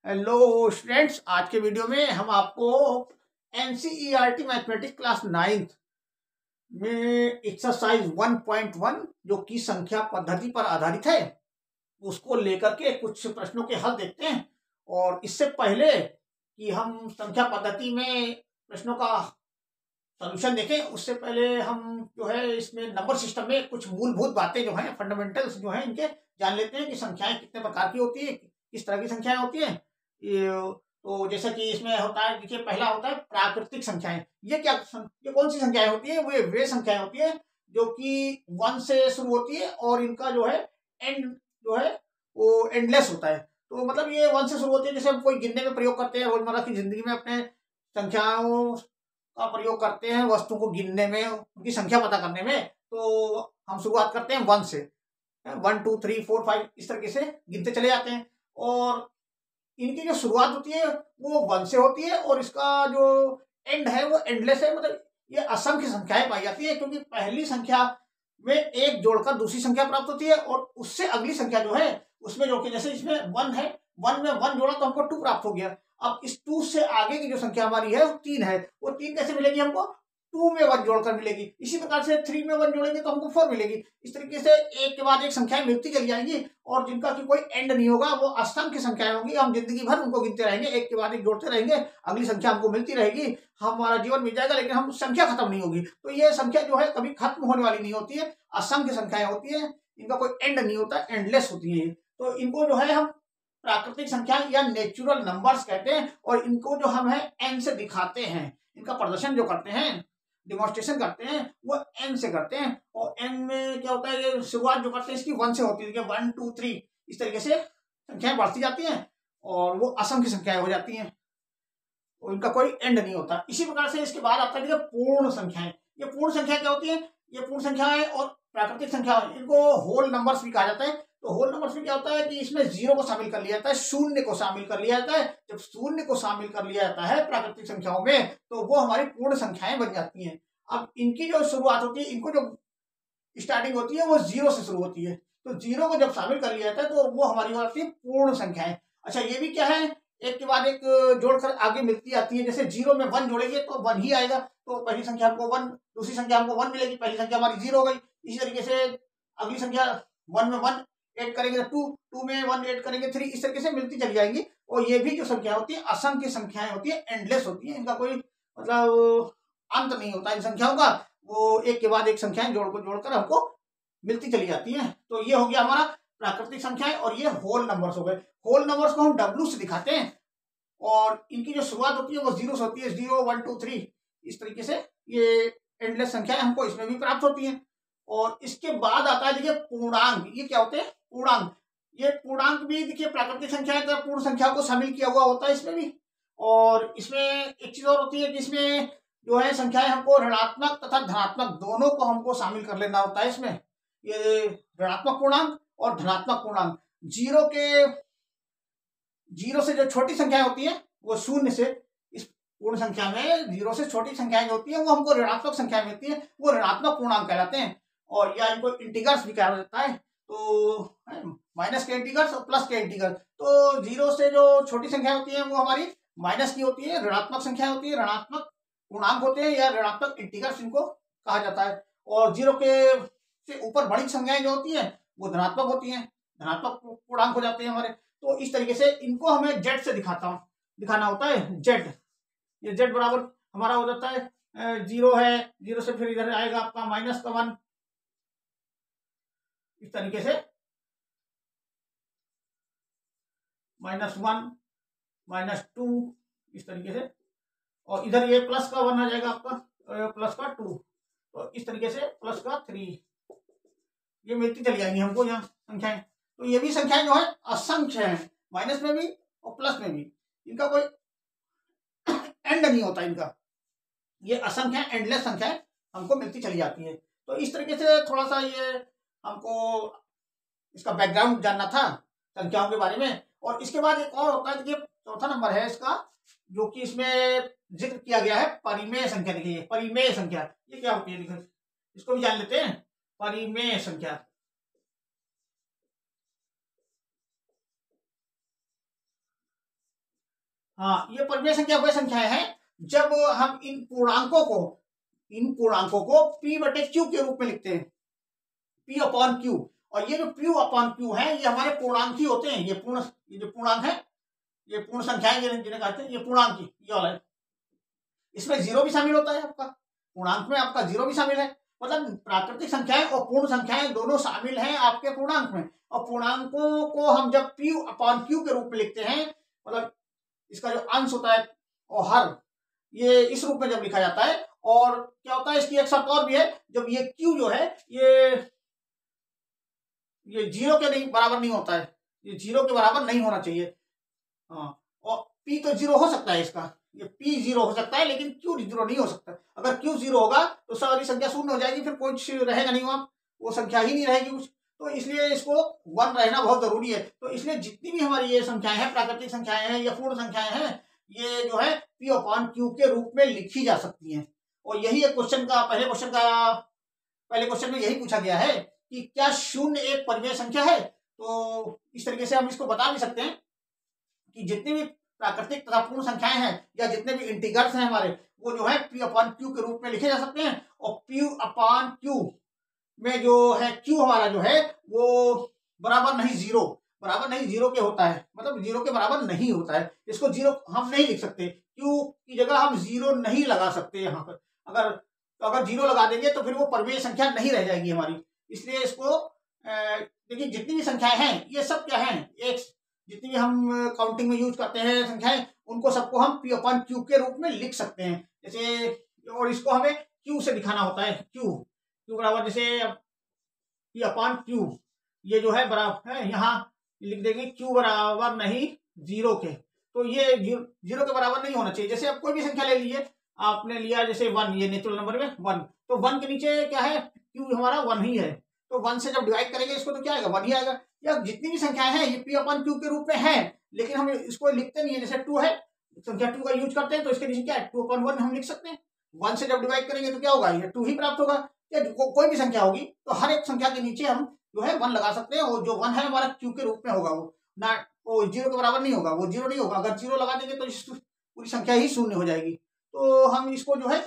Hello students, आज के video में हम आपको एनसीईआरटी मैथमेटिक्स क्लास 9th में एक्सरसाइज 1.1 जो कि संख्या पद्धति पर आधारित है उसको लेकर के कुछ प्रश्नों के हल देखते हैं। और इससे पहले कि हम संख्या पद्धति में प्रश्नों का सॉल्यूशन देखें, उससे पहले हम जो है इसमें नंबर सिस्टम में कुछ मूलभूत बातें जो हैं, फंडामेंटल्स जो हैं, इनके जान लेते हैं कि संख्याएं कितने प्रकार की होती है, किस तरह की संख्याएं होती हैं। तो जैसा कि इसमें होता है, देखिए पहला होता है प्राकृतिक संख्याएं। ये कौन सी संख्याएं होती है? वे संख्याएं होती है जो कि 1 से शुरू होती है और इनका जो है एंड जो है वो एंडलेस होता है। तो मतलब ये 1 से शुरू होती है, जैसे हम कोई गिनने में प्रयोग करते हैं, रोजमर्रा की जिंदगी में अपने संख्याओं का प्रयोग करते हैं वस्तु को गिनने में, उनकी संख्या पता करने में। तो हम शुरुआत करते हैं 1 से, 1 2 3 4 5 इस तरीके से गिनते चले जाते हैं। और इनकी जो शुरुआत होती है वो 1 से होती है और इसका जो एंड है वो एंडलेस है। मतलब ये असंख्य संख्याएं पाई जाती है, क्योंकि पहली संख्या में एक जोड़कर दूसरी संख्या प्राप्त होती है और उससे अगली संख्या जो है उसमें जोड़ के, जैसे इसमें 1 है, 1 में 1 जोड़ा तो हमको 2 प्राप्त हो गया। अब इस 2 से आगे की जो संख्या हमारी है वो 3 है, वो 3 कैसे मिलेगी हमको? 2 में 1 जोड़कर मिलेगी। इसी प्रकार से 3 में 1 जोड़ेंगे तो हमको 4 मिलेगी। इस तरीके से एक के बाद एक संख्याएं मिलती चली जाएंगी और जिनका कि कोई एंड नहीं होगा, वो असंख्य संख्याएं होंगी। हम जिंदगी भर उनको गिनते रहेंगे, एक के बाद एक जोड़ते रहेंगे, अगली संख्या हमको मिलती रहेगी, हमारा जीवन मिल जाएगा, लेकिन हम संख्या खत्म नहीं होगी। तो ये संख्या जो है कभी खत्म होने वाली नहीं होती है, असंख्य संख्याएं होती है, इनका कोई एंड नहीं होता, एंडलेस होती है। तो इनको जो है हम प्राकृतिक संख्या या नेचुरल नंबर्स कहते हैं। और इनको जो हम है एन से दिखाते हैं, इनका प्रदर्शन जो करते हैं, डिमॉन्स्ट्रेशन करते हैं, वो एन से करते हैं। और एन में क्या होता है, ये शुरुआत जो करते हैं इसकी 1 से होती है, 1 2 3 इस तरीके से संख्याएं बढ़ती जाती हैं और वो असंख्य संख्याएं हो जाती हैं और इनका कोई एंड नहीं होता। इसी प्रकार से इसके बाद आता है पूर्ण संख्याएं। ये पूर्ण संख्या क्या होती है? ये पूर्ण संख्याएं और प्राकृतिक संख्या, इनको होल नंबर्स भी कहा जाता है। तो होल नंबर्स में क्या होता है कि इसमें 0 को शामिल कर लिया जाता है, शून्य को शामिल कर लिया जाता है। जब शून्य को शामिल कर लिया जाता है प्राकृतिक संख्याओं में तो वो हमारी पूर्ण संख्याएं बन जाती हैं। अब इनकी जो शुरुआत होती है, इनको जो स्टार्टिंग होती है वो 0 से शुरू होती है। तो 0 को जब शामिल कर लिया जाता है तो वो हमारी होती है पूर्ण संख्याएं। अच्छा, ये भी क्या है, एक के बाद एक जोड़कर आगे मिलती आती है। जैसे 0 में 1 जोड़ेंगे तो 1 ही आएगा, तो पहली संख्या हमको 1, दूसरी संख्या हमको 1 मिलेगी, पहली संख्या हमारी 0 हो गई। इसी तरीके से अगली संख्या 1 में 1 ऐड करेंगे तो 2, 2 में 1 ऐड करेंगे 3, इस तरीके से मिलती चली जाएंगी। और ये भी जो संख्या होती है असंख्य संख्याएं होती है, एंडलेस होती है, इनका कोई मतलब अंत नहीं होता इन संख्याओं का। वो एक के बाद एक संख्याएं जोड़कर हमको मिलती चली जाती है। तो ये हो गया हमारा प्राकृतिक संख्याएं और ये होल नंबर्स हो गए। होल नंबर्स को हम W से दिखाते हैं और इनकी जो शुरुआत होती है वो 0 से होती है, 0 1 2 3 इस तरीके से ये एंडलेस संख्याएं हमको इसमें भी प्राप्त होती हैं। और इसके बाद आता है देखिए पूर्णांक। ये क्या होते हैं? पूर्णांक। ये पूर्णांक भी देखिए प्राकृतिक संख्या का पूर्ण संख्या को शामिल किया हुआ होता है इसमें भी। और इसमें एक चीज और होती है कि इसमें जो है संख्याएं हमको ऋणात्मक तथा धनात्मक दोनों को हमको शामिल कर लेना होता है इसमें। ये ऋणात्मक पूर्णांक और धनात्मक पूर्णांक। 0 से जो छोटी संख्या होती है वो 0 से, इस पूर्ण संख्या में 0 से छोटी संख्याएं जो होती है वो हमको ऋणात्मक संख्या मिलती है, वो ऋणात्मक पूर्णांक कहलाते हैं। और या इनको इंटीगर्स भी कहा जाता है। तो माइनस के इंटीगर्स और प्लस के इंटीगर्स। तो 0 से जो छोटी संख्या होती है वो हमारी माइनस की होती है, ऋणात्मक संख्या होती है, ऋणात्मक पूर्णांक होते हैं या ऋणात्मक इंटीगर्स इनको कहा जाता है। और 0 के से ऊपर बड़ी संख्याएं जो होती है वो धनात्मक होती हैं, धनात्मक पूर्णांक हो जाते हैं हमारे। तो इस तरीके से इनको हमें जेड से दिखाना होता है, जेड। ये जेड बराबर हमारा हो जाता है 0 है, 0 से फिर इधर आएगा आपका माइनस का 1, इस तरीके से -1 -2 इस तरीके से। और इधर ये प्लस का 1 आ जाएगा आपका, प्लस का 2, तो इस तरीके से प्लस का 3, ये मिलती चली जाएंगी हमको यहाँ संख्याएं। तो ये भी संख्याएं जो है असंख्य है, माइनस में भी और प्लस में भी, इनका कोई एंड नहीं होता इनका। ये असंख्य एंडलेस संख्याएं हमको मिलती चली जाती है। तो इस तरीके से थोड़ा सा ये हमको इसका बैकग्राउंड जानना था संख्याओं के बारे में। और इसके बाद एक और होता है, देखिए चौथा नंबर है इसका जो कि इसमें जिक्र किया गया है, परिमेय संख्या। देखिए परिमेय संख्या ये क्या होती है, देखिए इसको भी जान लेते हैं। परिमेय संख्या हाँ, ये परिमेय संख्या वह संख्याएं हैं जब हम इन पूर्णांकों को p बटे q के रूप में लिखते हैं, p अपॉन q। और ये जो p अपॉन q है ये हमारे पूर्णांक ही होते हैं। ये जो पूर्णांक है, ये पूर्ण संख्याएं जिन्हें कहते हैं, ये पूर्णांक ये वाला है। इसमें जीरो भी शामिल होता है, आपका पूर्णांक में आपका जीरो भी शामिल है। मतलब प्राकृतिक संख्याएं और पूर्ण संख्याएं दोनों शामिल हैं आपके पूर्णांक में। और पूर्णांकों को हम जब p अपॉन q के रूप में लिखते हैं, मतलब इसका जो अंश होता है और हर, ये इस रूप में जब लिखा जाता है। और क्या होता है, इसकी एक शर्त और भी है, जब ये q जो है ये जीरो के बराबर नहीं होता है, ये जीरो के बराबर नहीं होना चाहिए। हाँ, और p तो जीरो हो सकता है, इसका ये p जीरो हो सकता है, लेकिन q जीरो नहीं हो सकता। अगर q जीरो होगा तो सारी संख्या शून्य हो जाएगी, फिर कुछ रहेगा नहीं, वहां वो संख्या ही नहीं रहेगी कुछ। तो इसलिए इसको वन रहना बहुत जरूरी है। तो इसलिए जितनी भी हमारी ये संख्याएं हैं, प्राकृतिक संख्याएं हैं या पूर्ण संख्याएं हैं, ये जो है p अपॉन q के रूप में लिखी जा सकती हैं। और यही एक क्वेश्चन का पहले क्वेश्चन में यही पूछा गया है कि क्या शून्य एक परिमेय संख्या है। तो इस तरीके से हम इसको बता भी सकते हैं कि जितनी भी प्राकृतिक तथा पूर्ण संख्याएं हैं या जितने भी इंटीग्रल्स हैं हमारे, वो जो है p अपॉन q के रूप में लिखे जा सकते हैं। और p अपॉन q में जो है q हमारा जो है वो बराबर नहीं जीरो के होता है, मतलब जीरो के बराबर नहीं होता है। इसको जीरो हम नहीं लिख सकते, q की जगह हम जीरो नहीं लगा सकते यहाँ पर। अगर जीरो लगा देंगे तो फिर वो परिमेय संख्या नहीं रह जाएगी हमारी। इसलिए इसको देखिए, जितनी भी संख्याएं हैं ये सब क्या है, एक जितनी भी हम काउंटिंग में यूज करते हैं संख्याएं, उनको सबको हम p अपॉन q के रूप में लिख सकते हैं। जैसे, और इसको हमें q से दिखाना होता है, q बराबर जैसे p अपॉन q, ये जो है बराबर है, यहाँ लिख देंगे q बराबर नहीं जीरो के। तो ये जीरो के बराबर नहीं होना चाहिए। जैसे आप कोई भी संख्या ले लीजिए, आपने लिया जैसे 1, ये नेचुरल नंबर में 1, तो 1 के नीचे क्या है, q हमारा 1 ही है। तो 1 से जब डिवाइड करेंगे इसको तो क्या आएगा, 1 ही आएगा। या जितनी भी संख्याएं हैं ये p अपॉन q के रूप में है, लेकिन हम इसको लिखते नहीं है। जैसे 2 है, संख्या 2 का यूज करते हैं तो इसके नीचे क्या है, 2 अपॉन 1 हम लिख सकते हैं। 1 से जब डिवाइड करेंगे तो क्या होगा, ये 2 ही प्राप्त होगा। या कोई भी संख्या होगी तो हर एक संख्या के नीचे हम जो है 1 लगा सकते हैं, और जो 1 है हमारा q के रूप में होगा, वो ना वो जीरो के बराबर नहीं होगा, वो जीरो नहीं होगा। अगर जीरो लगा देंगे तो पूरी संख्या ही शून्य हो जाएगी। तो हम इसको जो है,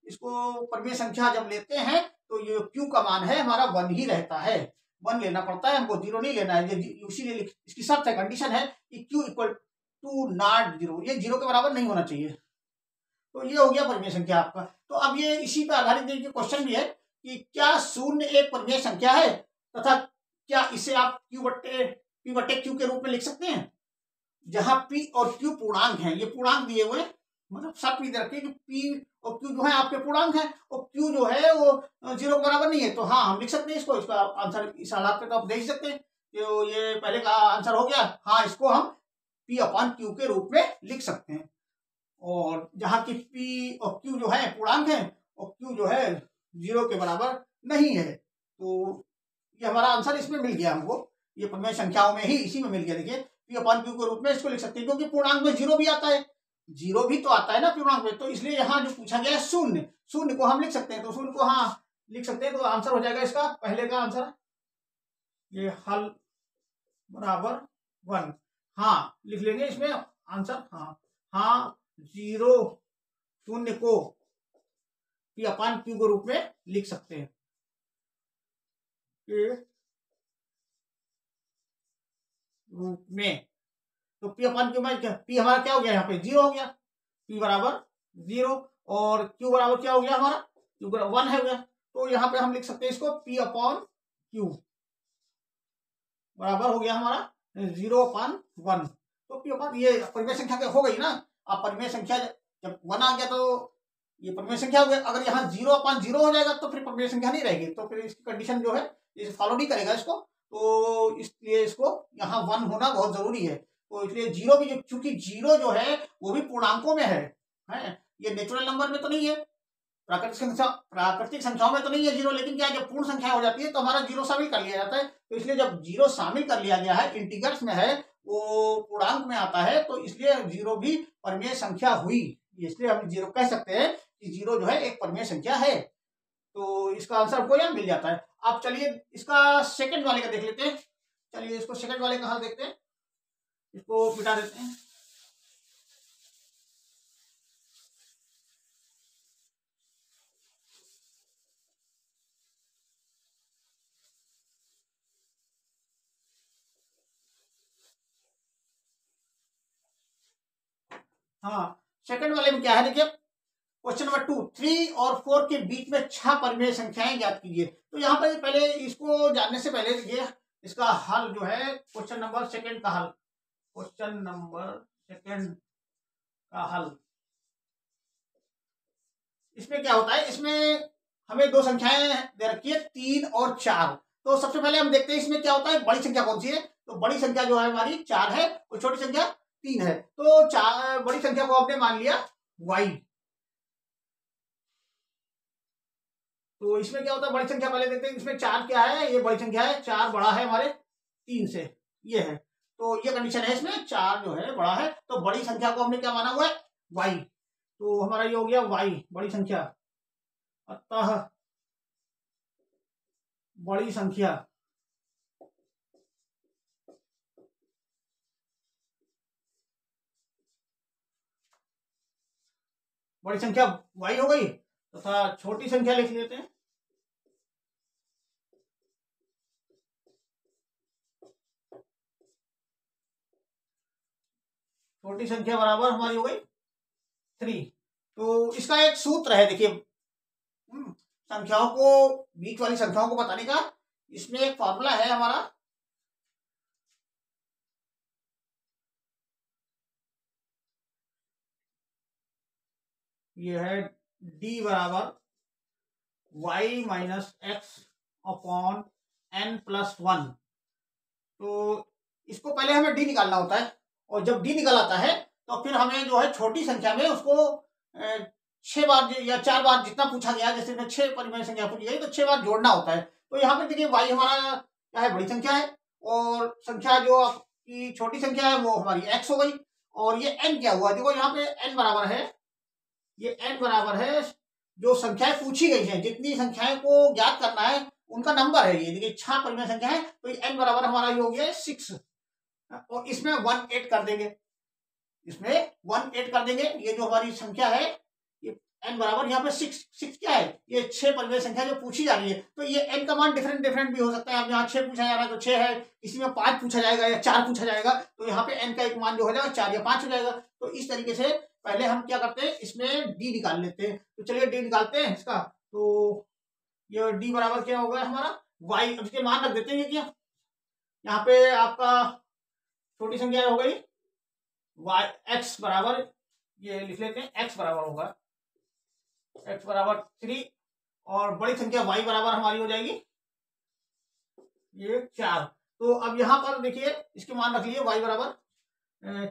इसको परिमेय संख्या जब लेते हैं तो ये q का मान है हमारा 1 ही रहता है, 1 लेना पड़ता है हमको, जीरो नहीं लेना है। इसीलिए इसकी शर्त है, कंडीशन है कि q equal to not zero, ये जीरो के बराबर नहीं होना चाहिए। तो ये हो गया परिमेय संख्या आपका। तो अब ये इसी पर आधारित एक क्वेश्चन भी है कि क्या शून्य एक परिमेय संख्या है, तथा क्या इसे आप p बटे q के रूप में लिख सकते हैं, जहां p और q पूर्णांक हैं। ये पूर्णांक दिए हुए, मतलब शर्त भी दे रखी है कि p और q जो है आपके पूर्णांक हैं, और q जो है वो जीरो के बराबर नहीं है। तो हाँ, हम लिख सकते हैं इसको, इसका आंसर इस आधार पे तो आप देख सकते हैं। तो ये पहले का आंसर हो गया। हाँ, इसको हम p अपॉन q के रूप में लिख सकते हैं। और जहां की p और q जो है पूर्णांक है, और q जो है जीरो के बराबर नहीं है, तो ये हमारा आंसर इसमें मिल गया हमको। ये परिमेय संख्याओं में ही इसी में मिल गया। देखिए, p अपॉन q के रूप में इसको लिख सकते हैं, क्योंकि पूर्णांक में जीरो भी आता है, जीरो भी तो आता है ना पूर्णांक में। तो इसलिए यहाँ जो पूछा गया है शून्य को हम लिख सकते हैं। तो शून्य को हाँ लिख सकते हैं, तो आंसर हो जाएगा इसका पहले का आंसर, ये हल बराबर 1। हाँ, लिख लेंगे इसमें आंसर। हाँ, जीरो शून्य को p अपॉन q के रूप में लिख सकते हैं। रूप में तो p अपॉन q में p हमारा क्या हो गया, यहाँ पे जीरो हो गया, p बराबर जीरो, और q बराबर क्या हो गया हमारा, q बराबर 1 है गया। तो यहाँ पे हम लिख सकते हैं इसको p अपॉन q बराबर हो गया हमारा 0/1। तो p अपॉन, ये परिमेय संख्या हो गई ना। अब परिमेय संख्या जब 1 आ गया तो ये परिमेय संख्या हो गया। अगर यहाँ 0/0 हो जाएगा तो फिर परिमेय संख्या नहीं रहेगी, तो फिर इसकी कंडीशन जो है इसे फॉलो नहीं करेगा इसको। तो इसलिए इसको यहाँ 1 होना बहुत जरूरी है। तो इसलिए जीरो भी, चूंकि जीरो जो है वो भी पूर्णांकों में है, ये नेचुरल नंबर में तो नहीं है, प्राकृतिक संख्याओं में तो नहीं है जीरो। लेकिन क्या, जब पूर्ण संख्या हो जाती है तो हमारा जीरो शामिल कर लिया जाता है। तो इसलिए जब जीरो शामिल कर लिया गया है, इंटीग्रल्स में है, वो पूर्णांक में आता है, तो इसलिए जीरो भी परिमेय संख्या हुई। इसलिए हम जीरो कह सकते हैं कि जीरो जो है एक परिमेय संख्या है। तो इसका आंसर हमको यहाँ मिल जाता है। अब चलिए इसका सेकंड वाले का देख लेते हैं। चलिए इसको सेकंड वाले का हल देखते हैं, इसको मिटा देते हैं। हाँ, सेकंड वाले में क्या है देखिए, क्वेश्चन नंबर 2, 3 और 4 के बीच में 6 परिमेय संख्याएं ज्ञात कीजिए। तो यहाँ पर पहले इसको जानने से पहले देखिए इसका हल जो है, क्वेश्चन नंबर सेकंड का हल, क्वेश्चन नंबर सेकंड का हल, इसमें क्या होता है, इसमें हमें दो संख्याएं दे रखी है 3 और 4। तो सबसे पहले हम देखते हैं इसमें क्या होता है, बड़ी संख्या कौन सी है। तो बड़ी संख्या जो है हमारी 4 है और छोटी संख्या 3 है। तो बड़ी संख्या को आपने मान लिया y। तो इसमें क्या होता है, बड़ी संख्या पहले देखते हैं, इसमें 4 क्या है, ये बड़ी संख्या है, 4 बड़ा है हमारे 3 से, ये है। तो ये कंडीशन है, इसमें 4 जो है बड़ा है, तो बड़ी संख्या को हमने क्या माना हुआ है, y। तो हमारा ये हो गया y, बड़ी संख्या। अतः बड़ी संख्या बड़ी संख्या y हो गई, तथा छोटी संख्या लिख लेते हैं, छोटी संख्या बराबर हमारी हो गई 3। तो इसका एक सूत्र है देखिए, संख्याओं को, बीच वाली संख्याओं को बताने का, इसमें एक फॉर्मूला है हमारा, ये है d बराबर y minus x upon n plus 1। तो इसको पहले हमें d निकालना होता है, और जब d निकल आता है तो फिर हमें जो है छोटी संख्या में उसको 6 बार या 4 बार जितना पूछा गया, जैसे 6 परिमेय संख्या पूछी गई तो 6 बार जोड़ना होता है। तो यहाँ पे देखिए y हमारा क्या है, बड़ी संख्या है, और संख्या जो आपकी छोटी संख्या है वो हमारी x हो गई, और ये n क्या हुआ, देखो यहाँ पे n बराबर है, ये n बराबर है जो संख्याएं पूछी गई हैं, जितनी संख्याएं को ज्ञात करना है उनका नंबर है ये। देखिए 6 परिमेय संख्या है, तो ये n बराबर हमारा ये हो गया 6, और इसमें 1 ऐड कर देंगे, इसमें 1 ऐड कर देंगे। ये जो हमारी संख्या है, ये n बराबर यहाँ पे 6 क्या है, ये 6 परिमेय संख्या जो पूछी जा रही है। तो ये n का मान डिफरेंट डिफरेंट भी हो सकता है। अब यहाँ 6 पूछा जा रहा है तो 6 है, इसी में 5 पूछा जाएगा या 4 पूछा जाएगा, तो यहाँ पे n का एक मान जो हो जाएगा 4 या 5 हो जाएगा। तो इस तरीके से पहले हम क्या करते हैं, इसमें d निकाल लेते हैं। तो चलिए d निकालते हैं इसका। तो ये d बराबर क्या होगा हमारा y, अब इसके मान रख देते हैं। क्या यहाँ पे आपका छोटी संख्या हो गई y, x बराबर, ये लिख लेते हैं, x बराबर होगा, x बराबर 3, और बड़ी संख्या y बराबर हमारी हो जाएगी ये 4। तो अब यहाँ पर देखिए इसके मान रख लिए, y बराबर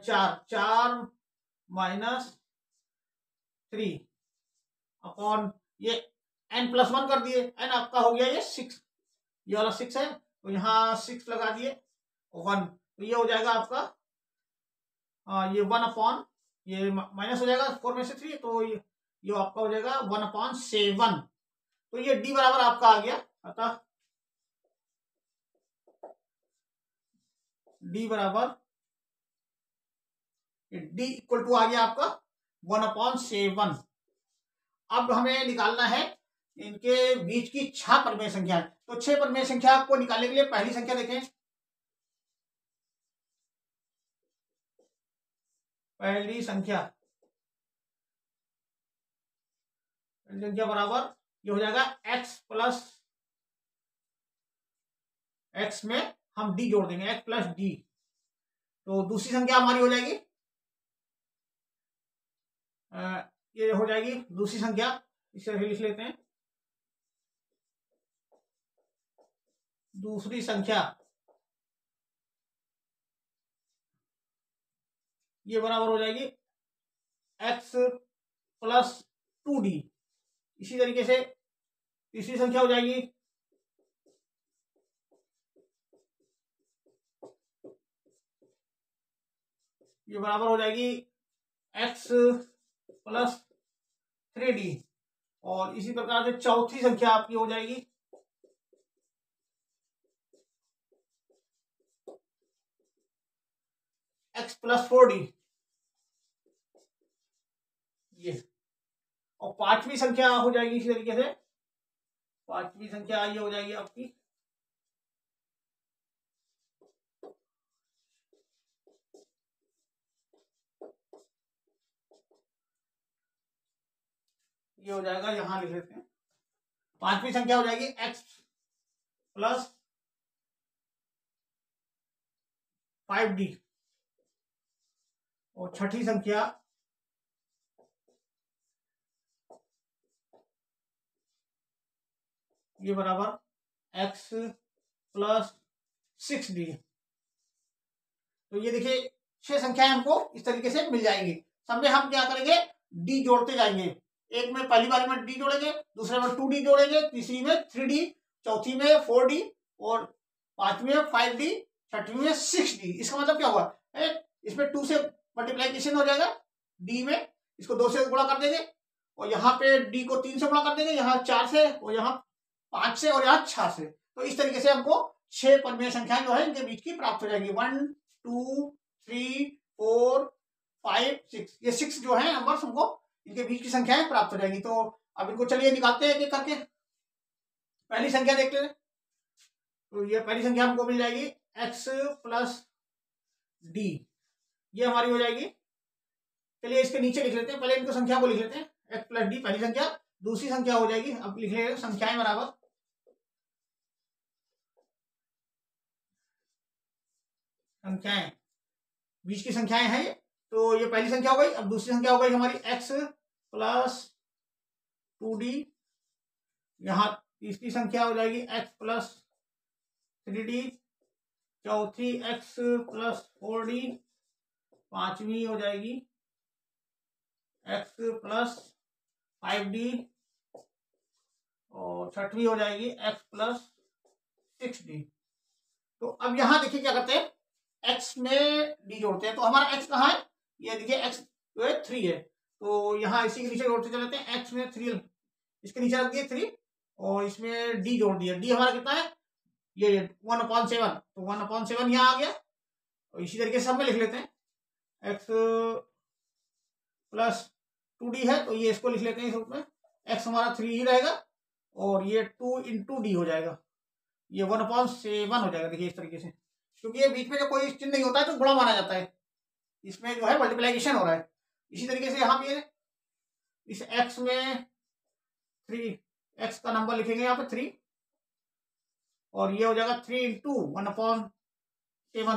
4 माइनस 3 अपॉन ये n प्लस 1 कर दिए, n आपका हो गया ये 6, ये वाला 6 है, तो यहाँ 6 लगा दिए 1, तो ये हो जाएगा आपका ये 1 अपॉन, ये माइनस हो जाएगा 4 में से 3, तो ये आपका हो जाएगा 1 अपॉन 7। तो ये d बराबर आपका आ गया, अतः d बराबर, d इक्वल टू आ गया आपका 1 अपॉन 7। अब हमें निकालना है इनके बीच की 6 परिमेय संख्या। तो 6 परिमेय संख्या को निकालने के लिए पहली संख्या देखें, पहली संख्या बराबर ये हो जाएगा x प्लस, x में हम d जोड़ देंगे, x प्लस d। तो दूसरी संख्या हमारी हो जाएगी, ये हो जाएगी दूसरी संख्या, इसे लिख लेते हैं, दूसरी संख्या ये बराबर हो जाएगी x प्लस 2d। इसी तरीके से तीसरी संख्या हो जाएगी ये बराबर हो जाएगी x प्लस 3d, और इसी प्रकार से चौथी संख्या आपकी हो जाएगी x प्लस 4d, ये। और पांचवी संख्या हो जाएगी इसी तरीके से, पांचवी संख्या ये हो जाएगी आपकी ये हो जाएगा, यहां लिख लेते हैं। पांचवी संख्या हो जाएगी x प्लस 5d, और छठी संख्या ये बराबर x प्लस 6d। तो ये देखिए 6 संख्याएं हमको इस तरीके से मिल जाएंगी। सब में हम क्या करेंगे, d जोड़ते जाएंगे। एक में पहली बार में d जोड़ेंगे, दूसरे में 2d जोड़ेंगे, तीसरी में 3d, चौथी में 4d, और पांचवी में 5d, छठवीं में 6d। इसका मतलब क्या हुआ, इसमें 2 से मल्टीप्लाइकेशन हो जाएगा d में, इसको 2 से गुणा कर देंगे, और यहाँ पे d को 3 से गुणा कर देंगे, यहाँ 4 से, और यहाँ 5 से, और यहाँ 6 से। तो इस तरीके से हमको 6 परमेय संख्याएं जो है इनके बीच की प्राप्त हो जाएगी। 1 2 3 4 5 6, ये 6 जो है नंबर्स हमको इनके बीच की संख्याएं प्राप्त हो जाएंगी। तो अब इनको चलिए निकालते हैं एक एक करके। पहली संख्या देखते हैं। तो ये पहली संख्या हमको मिल जाएगी x प्लस डी, ये हमारी हो जाएगी। चलिए इसके नीचे लिख लेते हैं, पहले इनको संख्या को लिख लेते हैं। x प्लस डी पहली संख्या, दूसरी संख्या हो जाएगी, अब लिख लेंगे संख्याएं बराबर संख्याएं, बीच की संख्याएं हैं ये। तो ये पहली संख्या हो गई। अब दूसरी संख्या हो गई हमारी x प्लस 2d, यहाँ तीसरी संख्या हो जाएगी x प्लस 3d, चौथी x प्लस 4d, पांचवी हो जाएगी x प्लस 5d, और छठवीं हो जाएगी x प्लस 6d। तो अब यहां देखिए क्या करते हैं, x में d जोड़ते हैं। तो हमारा x कहाँ है, ये देखिए x जो है 3 है, तो यहाँ इसी के नीचे जोड़ते चलते हैं। x में 3, इसके नीचे रख दिए 3, और इसमें d जोड़ दिया। d हमारा कितना है, ये 1/7, तो 1/7 यहाँ आ गया। और इसी तरीके से सब में लिख लेते हैं। x प्लस 2d है, तो ये इसको लिख लेते हैं इस रूप में। x हमारा 3 ही रहेगा, और ये 2 × d हो जाएगा, ये 1/7 हो जाएगा। देखिए इस तरीके से, क्योंकि ये बीच में जो कोई चिन्ह नहीं होता है तो गुणा माना जाता है, इसमें जो है मल्टीप्लिकेशन हो रहा है। इसी तरीके से यहाँ पे इस x में 3, x का नंबर लिखेंगे यहाँ पे 3, और ये हो जाएगा 3 × 1/7।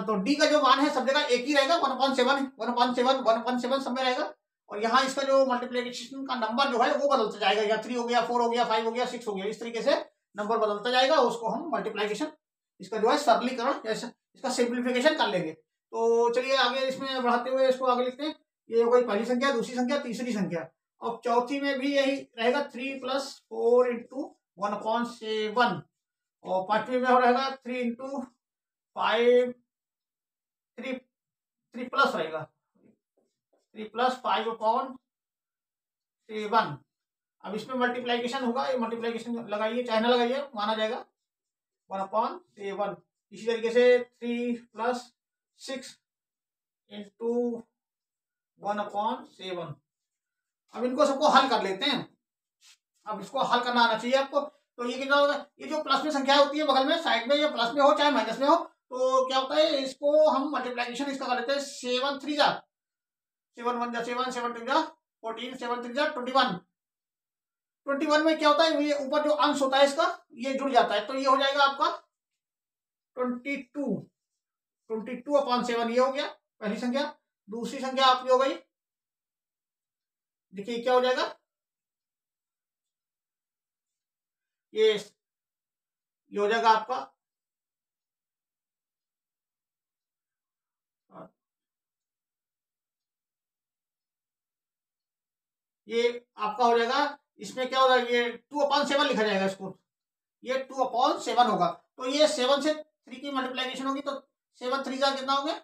तो d का जो मान है सब जगह एक ही रहेगा, 1/7 1/7 1/7 सब में रहेगा। और यहाँ इसका जो मल्टीप्लिकेशन का नंबर जो है वो बदलता जाएगा, या 3 हो गया, 4 हो गया, 5 हो गया, 6 हो गया, इस तरीके से नंबर बदलता जाएगा। उसको हम मल्टीप्लिकेशन, इसका जो है सरलीकरण, जैसे इसका सिंप्लीफिकेशन कर लेंगे। तो चलिए आगे इसमें बढ़ाते हुए इसको आगे लिखते हैं। ये हो गई पहली संख्या, दूसरी संख्या, तीसरी संख्या। अब चौथी में भी यही रहेगा, 3 + 4 × 1/7, और पांचवी में हो रहेगा 3 × 5, 3 प्लस रहेगा, 3 + 5/7। अब इसमें मल्टीप्लाइकेशन होगा, ये मल्टीप्लाइकेशन लगाइए चाहे ना लगाइए, माना जाएगा 1/7। इसी तरीके से 3 + 6 × 1/7। अब इनको सबको हल कर लेते हैं। अब इसको हल करना आना चाहिए आपको। तो ये कितना होगा, ये जो प्लस में संख्या होती है बगल में साइड में, ये प्लस में हो चाहे माइनस में हो, तो क्या होता है, इसको हम मल्टीप्लिकेशन इसका कर लेते हैं। 7 3 जा 7 1 जा 7, 7 2 जा 14, 7 3 जा 21। 21 में क्या होता है, ये ऊपर जो अंश होता है इसका ये जुड़ जाता है, तो ये हो जाएगा आपका 22/7, ये हो गया पहली संख्या। दूसरी संख्या आपकी हो गई, देखिए क्या हो जाएगा, ये हो जाएगा आपका ये आपका हो जाएगा, इसमें क्या होगा, ये 2/7 लिखा जाएगा इसको, ये 2/7 होगा। तो ये 7 से 3 की मल्टीप्लिकेशन होगी, तो 7 3 जा कितना हो गया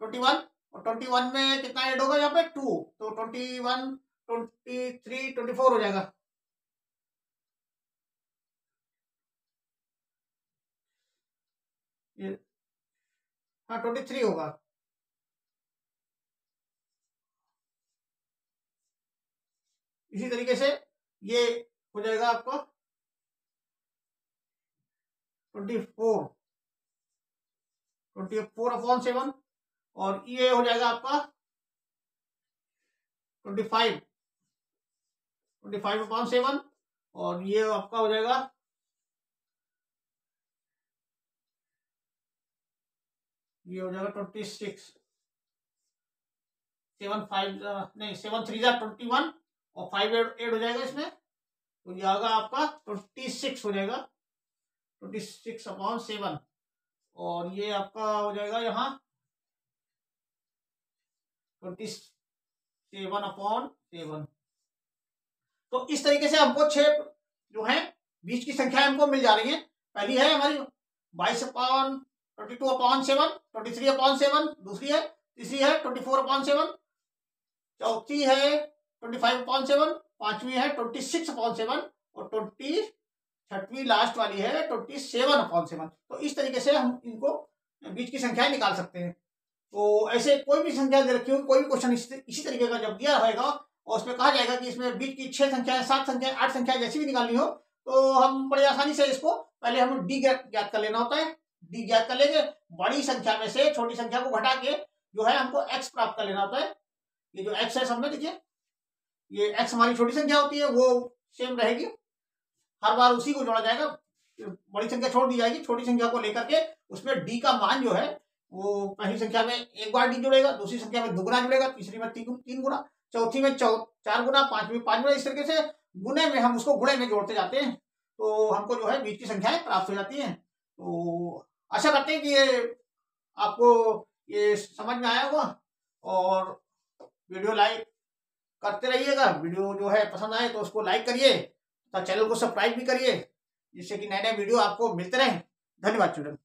21, और 21 में कितना ऐड होगा यहाँ पे 2, तो 21 23 24 हो जाएगा। ये हाँ 23 होगा। इसी तरीके से ये हो जाएगा आपको 24/7, और ये हो जाएगा आपका 25 25/7 और ये आपका हो जाएगा 26, 7 3 21 और 5 8 हो जाएगा इसमें, तो ये आएगा आपका 26 हो जाएगा, 26/7 और ये आपका हो जाएगा यहाँ 27/7। तो इस तरीके से हमको 6 जो है बीच की संख्या हमको मिल जा रही है। पहली है हमारी 22/7, 23/7, दूसरी है, तीसरी है 24/7, चौथी है 25/7, पांचवी है 26/7 और 26वीं लास्ट वाली है 27/7। तो इस तरीके से हम इनको बीच की संख्याएं निकाल सकते हैं। तो ऐसे कोई भी संख्या दे रखी होगी, कोई भी क्वेश्चन इसी तरीके का जब दिया रहेगा और उसमें कहा जाएगा कि इसमें बीच की 6 संख्याएं, 7 संख्याएं, 8 संख्याएं जैसी भी निकालनी हो, तो हम बड़ी आसानी से इसको पहले हमें डी ज्ञात कर लेना होता है। डी ज्ञात कर लेंगे, बड़ी संख्या में से छोटी संख्या को घटा के जो है हमको एक्स प्राप्त कर लेना होता है। ये जो एक्स है सामने देखिए, ये एक्स हमारी छोटी संख्या होती है, वो सेम रहेगी, हर बार उसी को जोड़ा जाएगा, बड़ी संख्या छोड़ दी जाएगी, छोटी संख्या को लेकर के उसमें डी का मान जो है वो पहली संख्या में एक बार डी जुड़ेगा, दूसरी संख्या में 2 गुना जुड़ेगा, तीसरी में 3 गुना, चौथी में 4 गुना, पांचवी में 5 गुना। इस तरीके से गुने में हम उसको गुणे में जोड़ते जाते हैं, तो हमको जो है बीच की संख्याएं प्राप्त हो जाती हैं। तो आशा करते हैं कि ये आपको ये समझ में आया होगा और वीडियो लाइक करते रहिएगा। वीडियो जो है पसंद आए तो उसको लाइक करिए, तो चैनल को सब्सक्राइब भी करिए, जिससे कि नए नए वीडियो आपको मिलते रहें। धन्यवाद स्टूडेंट।